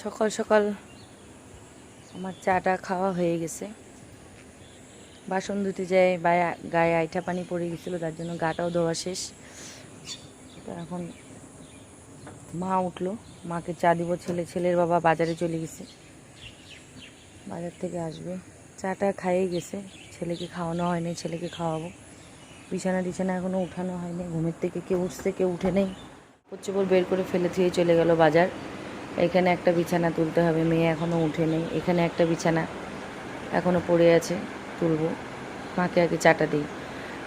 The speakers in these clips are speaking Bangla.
সকাল সকাল আমার চাটা খাওয়া হয়ে গেছে। বাসন ধুতে যাই গায়ে আইঠা পানি পড়ে গেছিলো, তার জন্য গাটাও ধোয়া শেষ। তো এখন মা উঠলো, মাকে চা দিব। ছেলের বাবা বাজারে চলে গেছে, বাজার থেকে আসবে। চাটা খাইয়ে গেছে, ছেলেকে খাওয়ানো হয়নি, ছেলেকে খাওয়াবো। বিছানা এখনও উঠানো হয়নি, ঘুমের থেকে কেউ উঠছে কেউ উঠে নেই। পচ্চপর বের করে ফেলে দিয়ে চলে গেল বাজার। এখানে একটা বিছানা তুলতে হবে, মেয়ে এখনও উঠে নেই। এখানে একটা বিছানা এখনও পড়ে আছে, তুলব। মাকে আগে চাটা দিই।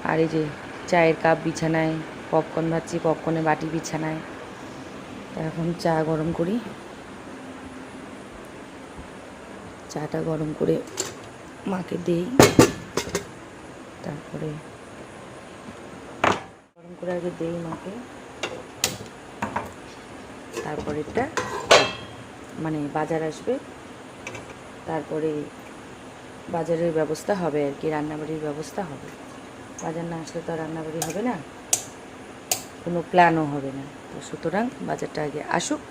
আর এই যে চায়ের কাপ বিছানায়, পপকর্ন ভাজছি, পপকর্নের বাটি বিছানায়। এখন চা গরম করি, চাটা গরম করে মাকে দিই। তারপরে গরম করে আগে দিই মাকে, তারপরে এটা মানে বাজার আসবে, তারপরে বাজারের ব্যবস্থা হবে আর কি, রান্নাবাড়ির ব্যবস্থা হবে। বাজার না আসলে তো রান্নাবাড়ি হবে না, কোনো প্ল্যানও হবে না। তো সুতরাং বাজারটা আগে আসুক,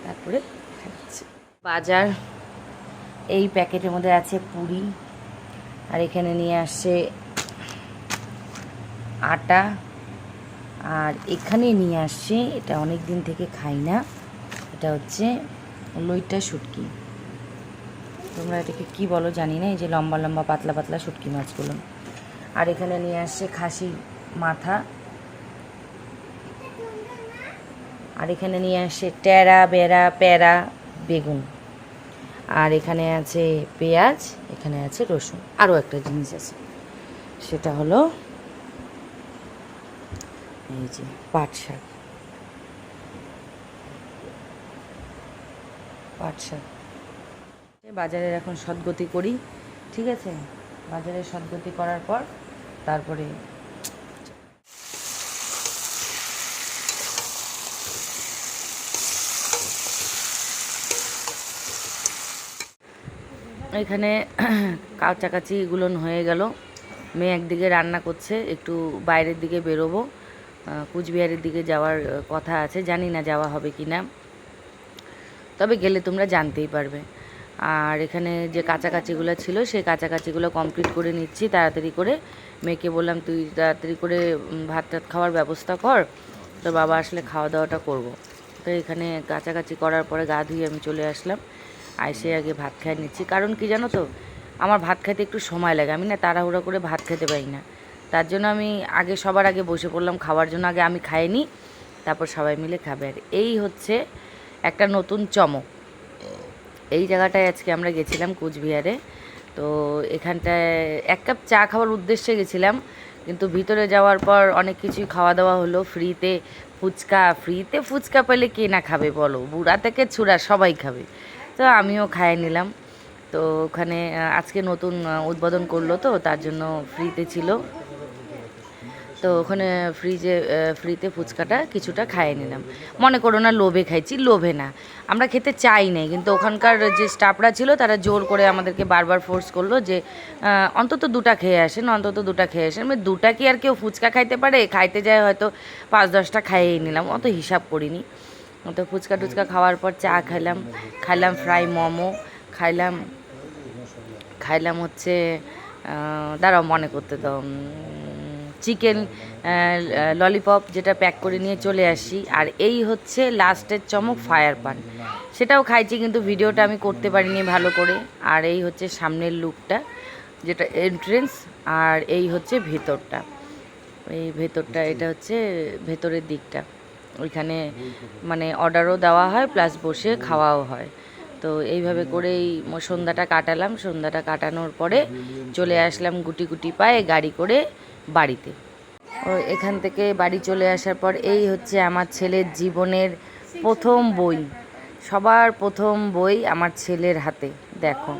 তারপরে খাচ্ছি। বাজার এই প্যাকেটের মধ্যে আছে পুরি, আর এখানে নিয়ে আসছে আটা, আর এখানে নিয়ে আসছে, এটা অনেক দিন থেকে খাই না, এটা হচ্ছে লইট্টা শুটকি। তোমরা এটাকে কি বলো জানি না, এই যে লম্বা লম্বা পাতলা পাতলা শুটকি মাছগুলো। আর এখানে নিয়ে আসছে খাসি মাথা, আর এখানে নিয়ে আসছে টেরা বেড়া প্যারা বেগুন, আর এখানে আছে পেঁয়াজ, এখানে আছে রসুন। আরও একটা জিনিস আছে, সেটা হলো এই যে পাট শাক। বাজারের এখন সদ্গতি করি, ঠিক আছে? বাজারের সদ্গতি করার পর তারপরে এখানে কাছাকাছিগুলো হয়ে গেল। মেয়ে একদিকে রান্না করছে, একটু বাইরের দিকে বেরোবো, কুচবিহারের দিকে যাওয়ার কথা আছে, জানি না যাওয়া হবে কি না, তবে গেলে তোমরা জানতেই পারবে। আর এখানে যে কাছাকাছিগুলো ছিল, সেই কাছাকাছিগুলো কমপ্লিট করে নিচ্ছি তাড়াতাড়ি করে। মেয়েকে বললাম তুই তাড়াতাড়ি করে ভাত টাত খাওয়ার ব্যবস্থা কর, তো বাবা আসলে খাওয়া দাওয়াটা করব। তো এখানে কাছাকাছি করার পরে গা ধুয়ে আমি চলে আসলাম, আইসে আগে ভাত খেয়ে নিচ্ছি। কারণ কি জানো তো, আমার ভাত খেতে একটু সময় লাগে, আমি না তাড়াহুড়ো করে ভাত খেতে পারি না। তার জন্য আমি আগে সবার আগে বসে পড়লাম খাওয়ার জন্য, আগে আমি খাইয়ে নিই, তারপর সবাই মিলে খাবে। আর এই হচ্ছে একটা নতুন চমক। এই জায়গাটায় আজকে আমরা গেছিলাম কুচবিহারে, তো এখানটায় এক কাপ চা খাওয়ার উদ্দেশ্যে গেছিলাম, কিন্তু ভিতরে যাওয়ার পর অনেক কিছুই খাওয়া দাওয়া হলো। ফ্রিতে ফুচকা পেলে কে না খাবে বলো, বুড়া থেকে ছুড়া সবাই খাবে। তো আমিও খাইয়ে নিলাম। তো ওখানে আজকে নতুন উদ্বোধন করলো, তো তার জন্য ফ্রিতে ছিল। তো ওখানে ফ্রিতে ফুচকাটা কিছুটা খাইয়ে নিলাম। মনে করো না লোভে খাইছি, লোভে না, আমরা খেতে চাই নাই, কিন্তু ওখানকার যে স্টাফরা ছিল তারা জোর করে আমাদেরকে বারবার ফোর্স করলো যে অন্তত দুটা খেয়ে আসেন। আমি দুটা কি আর কেউ ফুচকা খাইতে পারে? খাইতে যায় হয়তো 5-10টা খাইয়েই নিলাম, অত হিসাব করিনি। তো ফুচকা টুচকা খাওয়ার পর চা খাইলাম ফ্রাই মোমো খাইলাম হচ্ছে দাঁড়াও মনে করতে দাও, চিকেন ললিপপ, যেটা প্যাক করে নিয়ে চলে আসি। আর এই হচ্ছে লাস্টের চমক, ফায়ার পান, সেটাও খাইছি, কিন্তু ভিডিওটা আমি করতে পারিনি ভালো করে। আর এই হচ্ছে সামনের লুকটা, যেটা এন্ট্রেন্স, আর এই হচ্ছে ভেতরটা। এটা হচ্ছে ভেতরের দিকটা, ওইখানে মানে অর্ডারও দেওয়া হয় প্লাস বসে খাওয়াও হয়। তো এইভাবে করেই সন্ধ্যাটা কাটালাম। সন্ধ্যাটা কাটানোর পরে চলে আসলাম গুটি গুটি পায়ে গাড়ি করে বাড়িতে। ও এখান থেকে বাড়ি চলে আসার পর এই হচ্ছে আমার ছেলের জীবনের প্রথম বই, সবার প্রথম বই আমার ছেলের হাতে, দেখো।